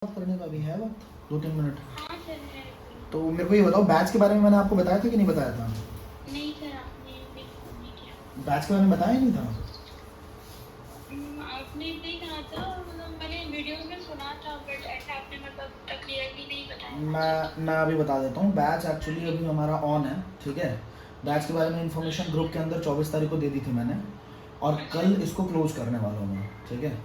बात करने का भी है वक्त 2-3 मिनट। हाँ सर है। तो मेरे को ये बताओ, बैच के बारे में मैंने आपको बताया था कि नहीं बताया था? नहीं सर, आपने भी फोन नहीं किया। बैच के बारे में बताया ही नहीं था। आपने नहीं कहा था, मतलब मैंने वीडियोस में सुना था, बट ऐसा आपने मतलब क्लियरली नहीं बताया। मैं अभी बता देता हूँ। बैच एक्चुअली अभी हमारा ऑन है, ठीक है। बैच के बारे में इन्फॉर्मेशन ग्रुप के अंदर 24 तारीख को दे दी थी मैंने, और कल इसको क्लोज करने वाला हूँ मैं, ठीक है।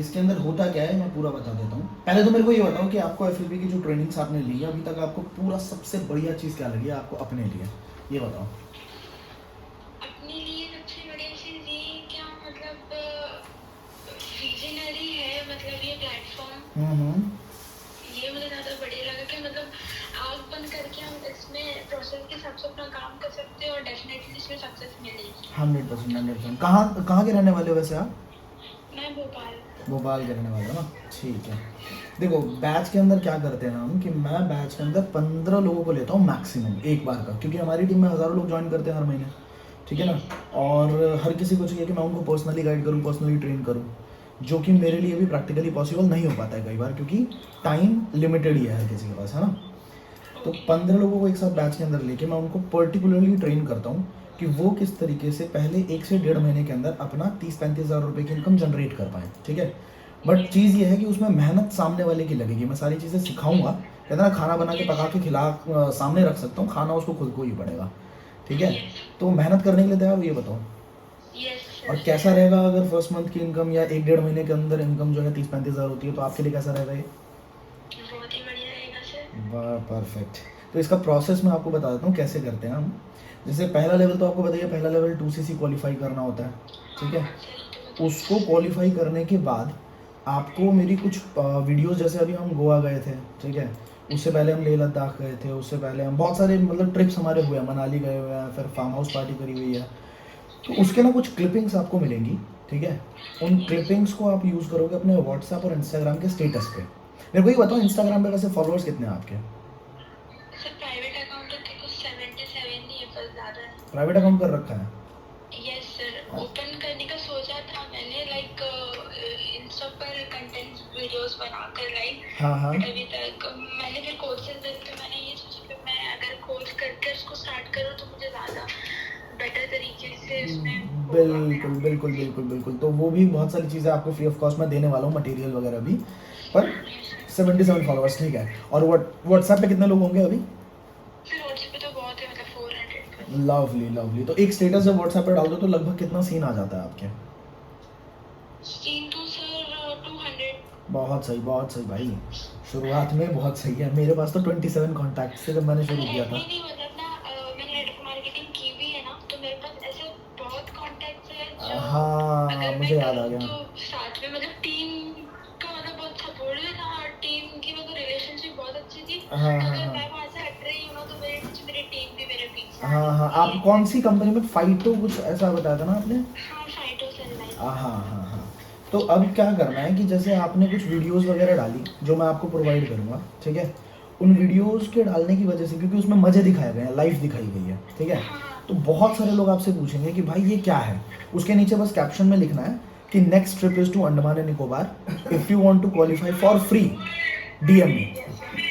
इसके अंदर होता क्या है मैं पूरा बता देता हूँ। पहले तो मेरे को ये बताओ कि आपको एफएलबी की जो ट्रेनिंग्स आपने ली है अभी तक, आपको पूरा सबसे बढ़िया चीज़ क्या लगी है आपको अपने लिए, ये बताओ। अपने लिए सबसे बढ़िया चीज़ ये क्या, मतलब विजनरी है, मतलब ये प्लेटफॉर्म ये मुझे ज़्यादा बढ़िया लगा कि मतलब आग बंद करके हम इसमें प्रोसेस के हिसाब से अपना काम कर सकते हैं और डेफिनेटली इसमें सक्सेस मिलेगी। 100% 100%। कहाँ के रहने वाले हो वैसे आप? मैं भोपाल के रहने वाले हो ना, ठीक है। देखो बैच के अंदर क्या करते हैं हम कि मैं बैच के अंदर 15 लोगों को लेता हूँ मैक्सिमम एक बार का, क्योंकि हमारी टीम में हज़ारों लोग ज्वाइन करते हैं हर महीने, ठीक है ना। और हर किसी को चाहिए कि मैं उनको पर्सनली गाइड करूँ, पर्सनली ट्रेन करूँ, जो कि मेरे लिए भी प्रैक्टिकली पॉसिबल नहीं हो पाता है कई बार, क्योंकि टाइम लिमिटेड ही है हर किसी के पास, है ना। तो 15 लोगों को एक साथ बैच के अंदर लेके मैं उनको पर्टिकुलरली ट्रेन करता हूँ कि वो किस तरीके से पहले 1 से 1.5 महीने के अंदर अपना 30-35 हज़ार रुपये की इनकम जनरेट कर पाएँ, ठीक है। बट चीज़ ये है कि उसमें मेहनत सामने वाले की लगेगी। मैं सारी चीज़ें सिखाऊंगा, कहते ना खाना बना के पका के खिला सामने रख सकता हूँ, खाना उसको खुद को ही पड़ेगा, ठीक है। तो मेहनत करने के लिए तैयार हो, ये बताओ। और कैसा रहेगा अगर फर्स्ट मंथ की इनकम या 1-1.5 महीने के अंदर इनकम जो है 30-35 हज़ार होती है, तो आपके लिए कैसा रहेगा ये? बहुत ही बढ़िया रहेगा सर। परफेक्ट। तो इसका प्रोसेस मैं आपको बता देता हूँ कैसे करते हैं हम। जैसे पहला लेवल तो आपको बताइए, पहला लेवल 2cc क्वालिफाई करना होता है, ठीक है। उसको क्वालिफाई करने के बाद आपको मेरी कुछ वीडियोस, जैसे अभी हम गोवा गए थे, ठीक है। उससे पहले हम लेह लद्दाख गए थे, उससे पहले हम बहुत सारे मतलब ट्रिप्स हमारे हुए हैं, मनाली गए हुए हैं, फिर फार्म हाउस पार्टी करी हुई है। तो उसके ना कुछ क्लिपिंग्स आपको मिलेंगी, ठीक है। उन क्लिपिंग्स को आप यूज़ करोगे अपने व्हाट्सएप और इंस्टाग्राम के स्टेटस पे। मेरे को ये बताओ, इंस्टाग्राम पे वैसे फॉलोअर्स कितने हैं आपके? सर प्राइवेट अकाउंट है, कुछ 77 ही है, बस ज़्यादा है। प्राइवेट अकाउंट कर रखा है? यस सर, ओपन करने का सोचा था मैंने, लाइक इंस्टा पर कंटेंट वीडियोस बनाकर लाइक, हाँ। बट अभी तक मैंने फिर कोर्सेज देखे, मैंने ये सोचा कि मैं अगर कोर्स करके उसको स्टार्ट करूँ तो मुझे ज़्यादा बेटर तरीके से उसमें बिल्कुल बिल्कुल बिल्कुल बिल्कुल। तो वो भी बहुत सारी चीज़ें आपको फ्री ऑफ कॉस्ट में देने वाला हूँ, मटेरियल वगैरह भी। पर 77 फॉलोअर्स, ठीक है। और व्हाट्सएप पे कितने लोग होंगे अभी? सर व्हाट्सएप पे तो बहुत है, मतलब 400 लवली लवली। तो एक स्टेटस जब व्हाट्सएप पे डाल दो तो लगभग कितना सीन आ जाता है आपके? सीन तो सर 200। बहुत सही भाई। शुरुआत में बहुत सही है। मेरे पास तो 27 कॉन्टैक्ट से जब मैंने शुरू किया था। नहीं मतलब ना, मैंने नेटवर्क मार्केटिंग की भी है ना, तो मेरे पास ऐसे बहुत कॉन्टैक्ट्स हैं जो हाँ, अगर मुझे मैं याद आ करूँ गया। तो साथ में मतलब टीम का मतलब बहुत सपोर्ट भी था, और टीम की मतलब रिलेशनशिप बहुत अच्छी थी। हाँ हाँ अगर हाँ मैं वहाँ से हट रही हूँ ना, तो मेरे पीछे मेरी टीम भी मेरे पीछे आ हाँ। रही आप है। कौन सी कंपनी में, फाइटो कुछ ऐसा बताया था ना आपने? हाँ फाइटो सेल लाइफ। हाँ। तो अब क्या करना है कि जैसे आपने कुछ वीडियोस वगैरह डाली जो मैं आपको प्रोवाइड करूँगा, ठीक है। उन वीडियोस के डालने की वजह से, क्योंकि उसमें मज़े दिखाए गए हैं, लाइफ दिखाई गई है, ठीक है। तो बहुत सारे लोग आपसे पूछेंगे कि भाई ये क्या है। उसके नीचे बस कैप्शन में लिखना है कि next trip is to Andaman and Nicobar, if you want to qualify for free DM me,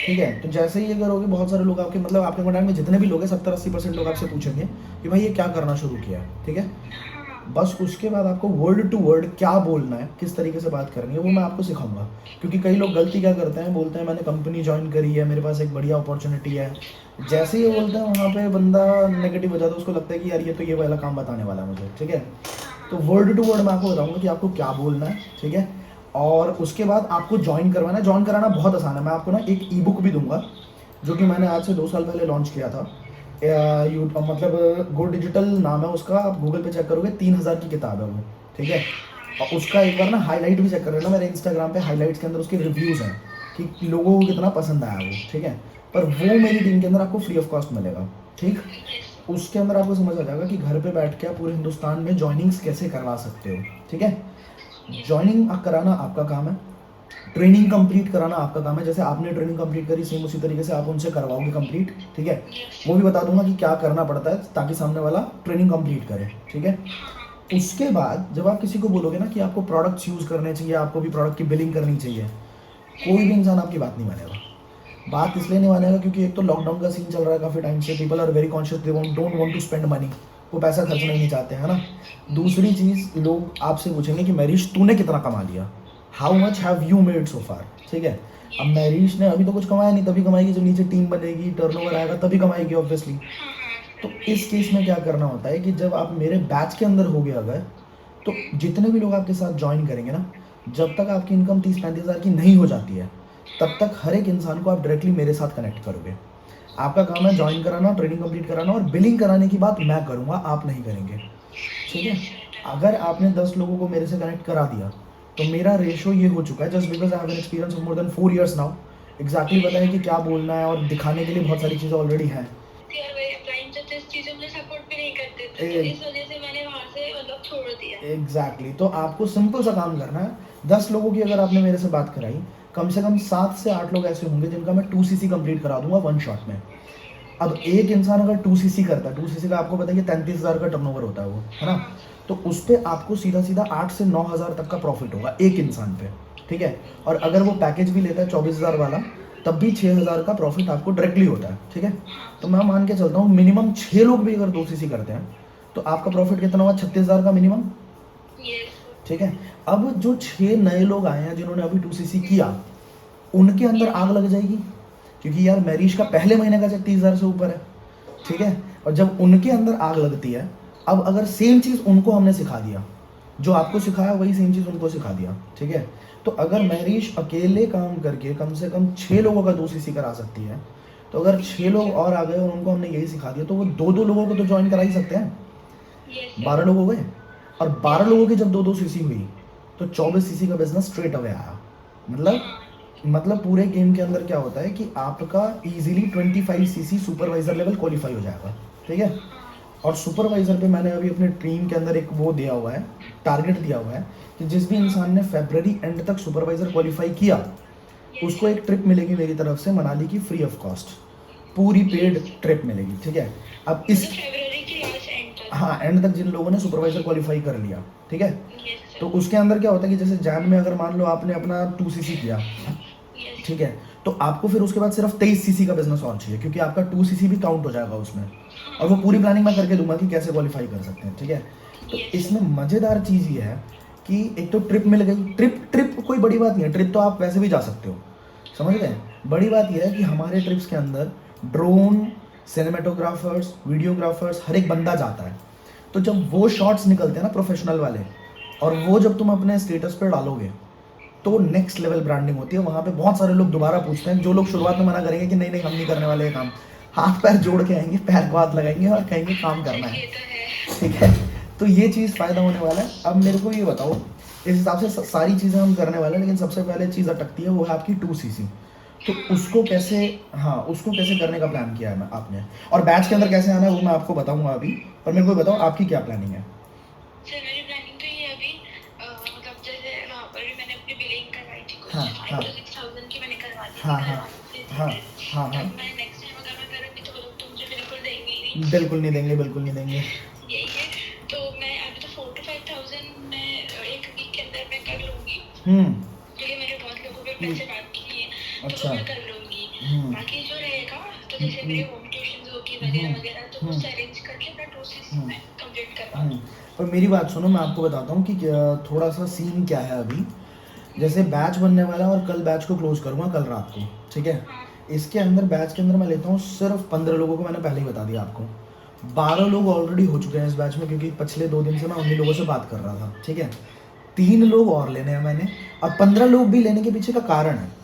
ठीक है। तो जैसे ही ये करोगे, बहुत सारे लोग आपके मतलब आपके कॉन्टैक्ट में जितने भी लोग हैं 70-80% लोग आपसे पूछेंगे कि भाई ये क्या करना शुरू किया है, ठीक है। बस उसके बाद आपको वर्ड टू वर्ड क्या बोलना है, किस तरीके से बात करनी है, वो मैं आपको सिखाऊंगा। क्योंकि कई लोग गलती क्या करते हैं, बोलते हैं मैंने कंपनी ज्वाइन करी है, मेरे पास एक बढ़िया अपॉर्चुनिटी है। जैसे ही ये बोलते हैं वहाँ पे बंदा नेगेटिव हो जाता है, उसको लगता है कि यार ये तो ये वाला काम बताने वाला है मुझे, ठीक है। तो वर्ड टू वर्ड मैं आपको बताऊंगा कि आपको क्या बोलना है, ठीक है। और उसके बाद आपको ज्वाइन करवाना है। ज्वाइन कराना बहुत आसान है। मैं आपको ना एक ई बुक भी दूंगा, जो कि मैंने आज से 2 साल पहले लॉन्च किया था। मतलब गो डिजिटल नाम है उसका, आप गूगल पे चेक करोगे, 3000 की किताब है वो, ठीक है। और उसका एक बार ना हाईलाइट भी चेक कर लेना, मेरे इंस्टाग्राम पे हाईलाइट्स के अंदर उसके रिव्यूज़ हैं कि लोगों को कितना पसंद आया वो, ठीक है। पर वो मेरी टीम के अंदर आपको फ्री ऑफ कॉस्ट मिलेगा, ठीक। उसके अंदर आपको समझ आ जाएगा कि घर पे बैठ के आप पूरे हिंदुस्तान में ज्वाइनिंग्स कैसे करवा सकते हो, ठीक है। ज्वाइनिंग कराना आपका काम है, ट्रेनिंग कंप्लीट कराना आपका काम है। जैसे आपने ट्रेनिंग कंप्लीट करी, सेम उसी तरीके से आप उनसे करवाओगे कंप्लीट, ठीक है। वो भी बता दूंगा कि क्या करना पड़ता है ताकि सामने वाला ट्रेनिंग कंप्लीट करे, ठीक है। उसके बाद जब आप किसी को बोलोगे ना कि आपको प्रोडक्ट्स यूज़ करने चाहिए, आपको भी प्रोडक्ट की बिलिंग करनी चाहिए, कोई भी इंसान आपकी बात नहीं मानेगा। बात इसलिए नहीं मानेगा क्योंकि एक तो लॉकडाउन का सीन चल रहा है काफ़ी टाइम से, people are very conscious, they don't want to spend money, वो पैसा खर्चना ही नहीं चाहते, है ना। दूसरी चीज़, लोग आपसे पूछेंगे कि मैरिज तूने कितना कमा लिया, how much have you made so far, ठीक है। अब मैरिज ने अभी तो कुछ कमाया नहीं, तभी कमाएगी जब नीचे टीम बनेगी, टर्नओवर आएगा तभी कमाएगी ऑब्वियसली। तो इस केस में क्या करना होता है कि जब आप मेरे बैच के अंदर हो गए अगर, तो जितने भी लोग आपके साथ ज्वाइन करेंगे ना, जब तक आपकी इनकम 30-35 हज़ार की नहीं हो जाती है, तब तक हर एक इंसान को आप डायरेक्टली मेरे साथ कनेक्ट करोगे। आपका काम है ज्वाइन कराना, ट्रेनिंग कंप्लीट कराना, और बिलिंग कराने की बात मैं करूँगा, आप नहीं करेंगे, ठीक है। अगर आपने 10 लोगों को मेरे से कनेक्ट करा दिया तो मेरा रेशो ये हो चुका है, just because I have an experience of more than 4 years now, exactly पता है कि क्या बोलना है, और दिखाने के लिए बहुत सारी चीज़ें ऑलरेडी हैं। एग्जैक्टली, तो आपको सिंपल सा काम करना है। 10 लोगों की अगर आपने मेरे से बात कराई, कम से कम 7 से 8 लोग ऐसे होंगे जिनका मैं 2cc कंप्लीट करा दूंगा 1 शॉट में। अब एक इंसान अगर 2cc करता है, 2cc का आपको पता है कि 33,000 का टर्नओवर होता है वो, है ना। तो उस पर आपको सीधा सीधा 8 से 9 हज़ार तक का प्रॉफिट होगा एक इंसान पे, ठीक है। और अगर वो पैकेज भी लेता है 24,000 वाला, तब भी 6,000 का प्रॉफिट आपको डायरेक्टली होता है, ठीक है। तो मैं मान के चलता हूँ मिनिमम 6 लोग भी अगर 2cc करते हैं तो आपका प्रॉफिट कितना हुआ, 36,000 का मिनिमम, ठीक है। अब जो 6 नए लोग आए हैं जिन्होंने अभी 2cc किया, उनके अंदर आग लग जाएगी, क्योंकि यार मैरिज का पहले महीने का चेक 30,000 से ऊपर है, ठीक है। और जब उनके अंदर आग लगती है, अब अगर सेम चीज़ उनको हमने सिखा दिया, जो आपको सिखाया वही सेम चीज़ उनको सिखा दिया, ठीक है। तो अगर मैरिज अकेले काम करके कम से कम 6 लोगों का 2cc करा सकती है, तो अगर 6 लोग और आ गए और उनको हमने यही सिखा दिया, तो वो 2-2 लोगों को तो ज्वाइन करा ही सकते हैं, 12 लोग हो गए। और 12 लोगों की जब 2-2cc हुई तो 24cc का बिजनेस स्ट्रेट अवे आया। मतलब पूरे गेम के अंदर क्या होता है कि आपका easily 25cc supervisor level qualify हो जाएगा, ठीक है। और सुपरवाइजर पे मैंने अभी अपने टीम के अंदर एक वो दिया हुआ है, टारगेट दिया हुआ है कि जिस भी इंसान ने फरवरी एंड तक सुपरवाइजर क्वालिफाई किया, उसको एक ट्रिप मिलेगी मेरी तरफ से मनाली की, फ्री ऑफ कॉस्ट, पूरी पेड ट्रिप मिलेगी, ठीक है। अब इस हाँ, एंड तक जिन लोगों ने सुपरवाइजर क्वालिफाई कर लिया, ठीक है। तो उसके अंदर क्या होता है कि जैसे जैन में अगर मान लो आपने अपना 2cc किया, ठीक है, तो आपको फिर उसके बाद सिर्फ 23cc का बिजनेस और चाहिए, क्योंकि आपका 2cc भी काउंट हो जाएगा उसमें, और वो पूरी प्लानिंग मैं करके दूंगा कि कैसे क्वालिफाई कर सकते हैं, ठीक है। तो इसमें मज़ेदार चीज़ ये है कि एक तो ट्रिप मिल गई, ट्रिप कोई बड़ी बात नहीं है, ट्रिप तो आप वैसे भी जा सकते हो, समझ गए। बड़ी बात यह है कि हमारे ट्रिप्स के अंदर ड्रोन, सिनेमेटोग्राफर्स, वीडियोग्राफर्स, हर एक बंदा जाता है। तो जब वो शॉट्स निकलते हैं ना प्रोफेशनल वाले, और वो जब तुम अपने स्टेटस पर डालोगे तो नेक्स्ट लेवल ब्रांडिंग होती है। वहाँ पे बहुत सारे लोग दोबारा पूछते हैं, जो लोग शुरुआत में मना करेंगे कि नहीं नहीं हम नहीं करने वाले ये काम, हाथ पैर जोड़ के आएंगे, पैर को हाथ लगाएंगे और कहेंगे काम करना है, ठीक है। तो ये चीज़ फ़ायदा होने वाला है। अब मेरे को ये बताओ, इस हिसाब से सारी चीज़ें हम करने वाले हैं, लेकिन सबसे पहले चीज़ अटकती है वो है आपकी 2cc। तो उसको कैसे, हाँ उसको कैसे करने का प्लान किया है मैं आपने, और बैच के अंदर कैसे आना है वो मैं आपको बताऊंगा अभी, पर मेरे को बताओ आपकी क्या प्लानिंग है। मेरी प्लानिंग तो ये अभी मतलब जैसे वहाँ पर भी मैंने अपनी बिलिंग करवाई थी, कुछ हाँ, 5 to 6,000 की मैंने करवा दी, हाँ हाँ हाँ हाँ हाँ, मैं नेक्स्ट टाइम अगर मैं करूँगी तो वो लोग तो मुझे बिल्कुल देंगे ही नहीं, बिल्कुल नहीं देंगे, बिल्कुल नहीं देंगे, यही है। तो मैं अभी तो 4 to 5,000 मैं एक वीक के अंदर मैं कर लूँगी, क्योंकि मैंने बहुत लोगों के पैसे बात किए हैं, तो वो मैं कर लूँगी। बाकी जो रहेगा तो जैसे मेरे होम ट्यूशन होगी वगैरह वगैरह, तो वो अरेंज करके मैं 2cc में कंप्लीट करवा दूँ। पर मेरी बात सुनो, मैं आपको बताता हूँ कि थोड़ा सा सीन क्या है अभी। जैसे बैच बनने वाला है और कल बैच को क्लोज करूँगा कल रात को, ठीक है। इसके अंदर बैच के अंदर मैं लेता हूँ सिर्फ 15 लोगों को, मैंने पहले ही बता दिया आपको। 12 लोग ऑलरेडी हो चुके हैं इस बैच में, क्योंकि पिछले 2 दिन से मैं उन्हीं लोगों से बात कर रहा था, ठीक है। 3 लोग और लेने हैं मैंने, और 15 लोग भी लेने के पीछे का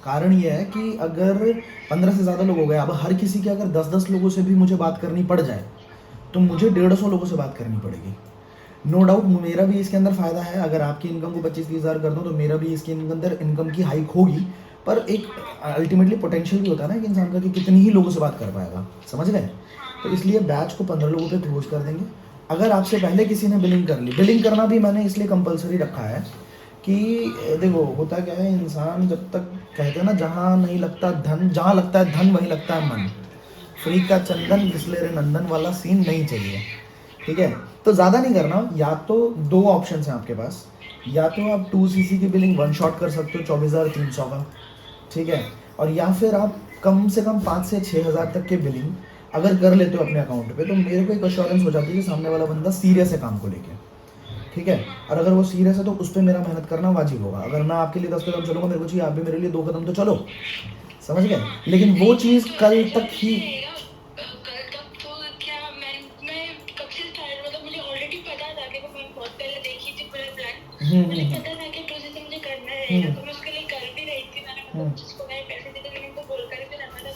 कारण ये है कि अगर 15 से ज़्यादा लोग हो गए, अब हर किसी के अगर 10-10 लोगों से भी मुझे बात करनी पड़ जाए तो मुझे 150 लोगों से बात करनी पड़ेगी। नो डाउट मेरा भी इसके अंदर फ़ायदा है, अगर आपकी इनकम को 25-30 हज़ार कर दूँ तो मेरा भी इसके अंदर इनकम की हाइक होगी, पर एक अल्टीमेटली पोटेंशियल भी होता है ना कि इंसान का कि कितनी ही लोगों से बात कर पाएगा, समझ गए। तो इसलिए बैच को 15 लोगों पे क्लोज कर देंगे। अगर आपसे पहले किसी ने बिलिंग कर ली, बिलिंग करना भी मैंने इसलिए कंपलसरी रखा है कि देखो होता क्या है, इंसान जब तक कहते हैं ना जहाँ नहीं लगता धन, जहाँ लगता है धन वहीं लगता है मन, फ्री का चंदन घिसले रे नंदन वाला सीन नहीं चाहिए, ठीक है। तो ज़्यादा नहीं करना, या तो 2 ऑप्शन हैं आपके पास, या तो आप 2cc की बिलिंग 1 शॉट कर सकते हो 24,300 का, ठीक है, और या फिर आप कम से कम 5 से 6 हज़ार तक के बिलिंग अगर कर लेते हो अपने अकाउंट पे, तो मेरे को एक अश्योरेंस हो जाती है कि सामने वाला बंदा सीरियस है काम को लेके, ठीक है। और अगर वो सीरियस है तो उस पर मेरा मेहनत करना वाजिब होगा। अगर मैं आपके लिए 10 कदम चलूँगा, मेरे को चाहिए आप भी मेरे लिए 2 कदम तो चलो, समझ गए। लेकिन वो चीज़ कल तक ही मुझे पता था कि प्रोसेस मुझे करना रहेगा, तो मैं उसके लिए कर भी रही थी। मैंने जिसको मैंने पैसे दिए थे मैंने उनको बोलकर भी रखा था,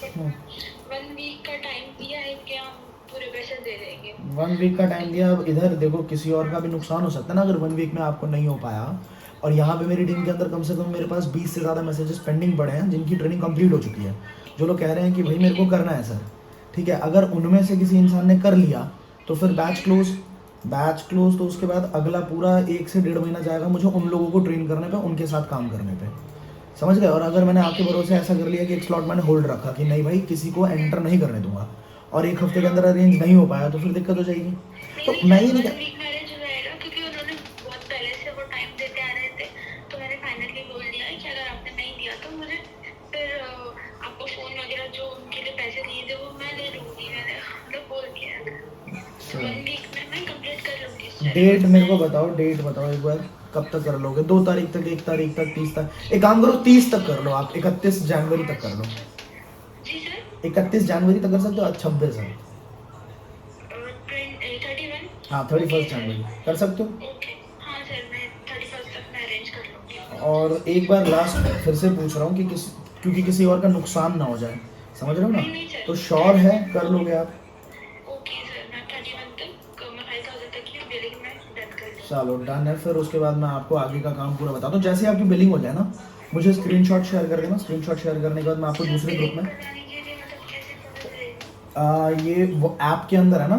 बट 1 वीक का टाइम दिया है कि हम पूरे पैसे दे देंगे। 1 वीक का टाइम दिया। अब इधर देखो किसी और का भी नुकसान हो सकता है ना, अगर 1 वीक में आपको नहीं हो पाया। और यहाँ पे मेरी टीम के अंदर कम से कम मेरे पास 20 से ज़्यादा मैसेजेस पेंडिंग पड़े हैं जिनकी ट्रेनिंग कंप्लीट हो चुकी है, जो लोग कह रहे हैं कि भाई मेरे को करना है सर, ठीक है। अगर उनमें से किसी इंसान ने कर लिया तो फिर बैच क्लोज, तो उसके बाद अगला पूरा 1 से 1.5 महीना जाएगा मुझे उन लोगों को ट्रेन करने पे, उनके साथ काम करने पे, समझ गए। और अगर मैंने आपके भरोसे ऐसा कर लिया कि एक स्लॉट मैंने होल्ड रखा कि नहीं भाई किसी को एंटर नहीं करने दूंगा, और 1 हफ्ते के अंदर अरेंज नहीं हो पाया, तो फिर दिक्कत हो जाएगी। तो मैं ये नहीं क्योंकि उन्होंने बहुत पहले से वो टाइम देते आ रहे थे, तो मैंने फाइनली बोल दिया कि अगर आपने नहीं दिया तो मुझे फिर आपको फोन वगैरह जो उनके लिए पैसे दिए थे वो मैं ले लूंगी, मैंने मतलब बोल दिया। 1 वीक में मैं कंप्लीट कर लूंगी। डेट मेरे को बताओ, डेट बताओ एक बार, कब तक कर लोगे? 2 तारीख तक, 1 तारीख तक, 30 तक? एक काम करो 30 तक कर लो आप, 31 जनवरी तक कर लो। जी सर, 31 जनवरी तक कर सकते हो? आज 26 है। 31 हाँ 31 जनवरी कर सकते हो। ओके, हाँ सर मैं 31 तक मैं अरेंज कर लूंगी। और एक बार लास्ट फिर से पूछ रहा हूँ कि क्योंकि किसी और का नुकसान ना हो जाए, समझ रहे हो ना? तो श्योर है कर लोगे आप? चलो डन है। फिर उसके बाद मैं आपको आगे का काम पूरा बताता हूँ। जैसे आपकी बिलिंग हो जाए ना, मुझे स्क्रीनशॉट शेयर कर देना। स्क्रीनशॉट शेयर करने के बाद मैं आपको दूसरे ग्रुप में ये वो ऐप के अंदर है ना,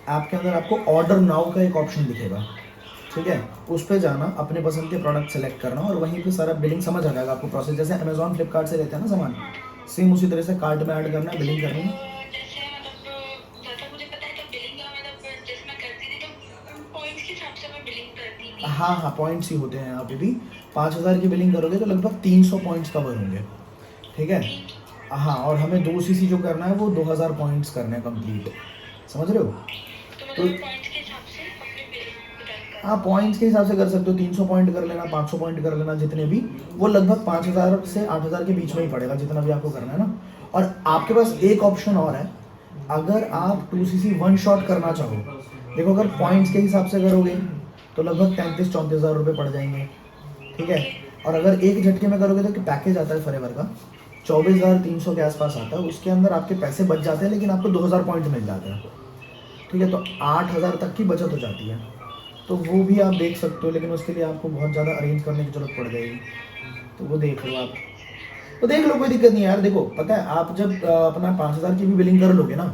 ऐप के अंदर आपको ऑर्डर नाउ का एक ऑप्शन दिखेगा, ठीक है। उस पर जाना, अपने पसंद के प्रोडक्ट सेलेक्ट करना और वहीं पे सारा बिलिंग समझ आ जाएगा आपको प्रोसेस। जैसे अमेजॉन फ्लिपकार्ट से लेते हैं ना सामान, सेम उसी तरह से कार्ट में ऐड करना है, बिलिंग करनी है। हाँ पॉइंट्स ही होते हैं यहाँ पे भी। 5000 की बिलिंग करोगे तो लगभग 300 पॉइंट्स कवर होंगे, ठीक है। हाँ, और हमें 2 सीसी जो करना है वो 2000 पॉइंट्स करने हैं कंप्लीट, समझ रहे हो? तो हाँ पॉइंट्स के हिसाब से कर सकते हो। 300 पॉइंट कर लेना, 500 पॉइंट कर लेना, जितने भी, वो लगभग 5000 से 8000 के बीच में ही पड़ेगा, जितना भी आपको करना है ना। और आपके पास एक ऑप्शन और है, अगर आप 2cc 1 शॉट करना चाहो, देखो अगर पॉइंट्स के हिसाब से करोगे तो लगभग 33-34 हज़ार रुपये पड़ जाएंगे, ठीक है। और अगर एक झटके में करोगे तो पैकेज आता है फॉरएवर का 24,300 के आसपास आता है, उसके अंदर आपके पैसे बच जाते हैं, लेकिन आपको 2000 पॉइंट मिल जाते हैं, ठीक है। तो 8000 तक की बचत हो जाती है, तो वो भी आप देख सकते हो। लेकिन उसके लिए आपको बहुत ज़्यादा अरेंज करने की जरूरत पड़ जाएगी, तो वो देख लो आप, तो देख लो, कोई दिक्कत नहीं यार। देखो पता है, आप जब अपना 5000 की भी बिलिंग कर लोगे ना,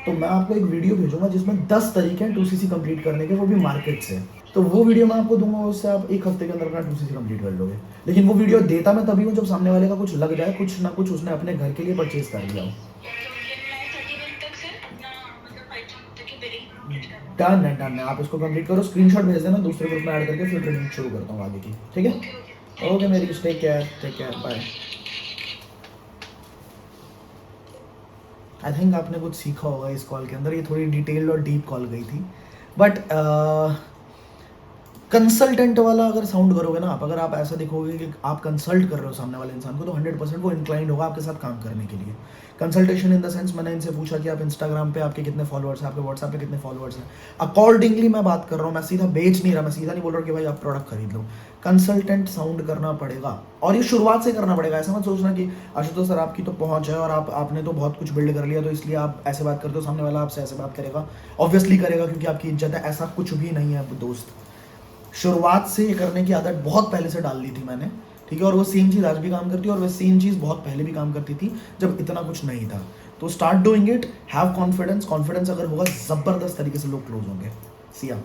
तो मैं आपको एक वीडियो भेजूंगा जिसमें 10 तरीके हैं 2cc कंप्लीट करने के, वो भी मार्केट से। तो वो वीडियो मैं आपको दूंगा, उससे आप 1 हफ्ते के अंदर अपना 2cc कंप्लीट कर लोगे। लेकिन वो वीडियो देता मैं तभी हूँ जब सामने वाले का कुछ लग जाए, कुछ ना कुछ उसने अपने घर के लिए परचेज कर लिया हो। डन है, आप इसको कंप्लीट करो, स्क्रीनशॉट भेज देना, दूसरे ग्रुप में ऐड करके फिर ट्रेनिंग शुरू करता हूँ आगे की, ठीक है। ओके मेरी, take care, bye. I think आपने कुछ सीखा होगा इस कॉल के अंदर। ये थोड़ी डिटेल्ड और डीप कॉल गई थी, बट कंसल्टेंट वाला अगर साउंड करोगे ना आप, अगर आप ऐसा दिखोगे कि आप कंसल्ट कर रहे हो सामने वाले इंसान को, तो 100% वो इंक्लाइंड होगा आपके साथ काम करने के लिए। कंसल्टेशन इन द सेंस, मैंने इनसे पूछा कि आप इंस्टाग्राम पे आपके कितने फॉलोअर्स हैं, आपके व्हाट्सएप पे कितने फॉलोअर्स हैं, अकॉर्डिंगली मैं बात कर रहा हूँ। मैं सीधा बेच नहीं रहा, मैं सीधा नहीं बोल रहा कि भाई आप प्रोडक्ट खरीद लो। कंसल्टेंट साउंड करना पड़ेगा, और ये शुरुआत से करना पड़ेगा। ऐसा मत सोचना कि आशुतोष सर आपकी तो पहुंच है और आपने तो बहुत कुछ बिल्ड कर लिया, तो इसलिए आप ऐसे बात करते हो, सामने वाला आपसे ऐसे बात करेगा, ऑब्वियसली करेगा क्योंकि आपकी इज्जत है। ऐसा कुछ भी नहीं है दोस्त। शुरुआत से ये करने की आदत बहुत पहले से डाल दी थी मैंने, ठीक है। और वो सेम चीज़ आज भी काम करती है, और वो सेम चीज़ बहुत पहले भी काम करती थी जब इतना कुछ नहीं था। तो start doing it, have confidence. Confidence अगर होगा, ज़बरदस्त तरीके से लोग क्लोज होंगे। सी या।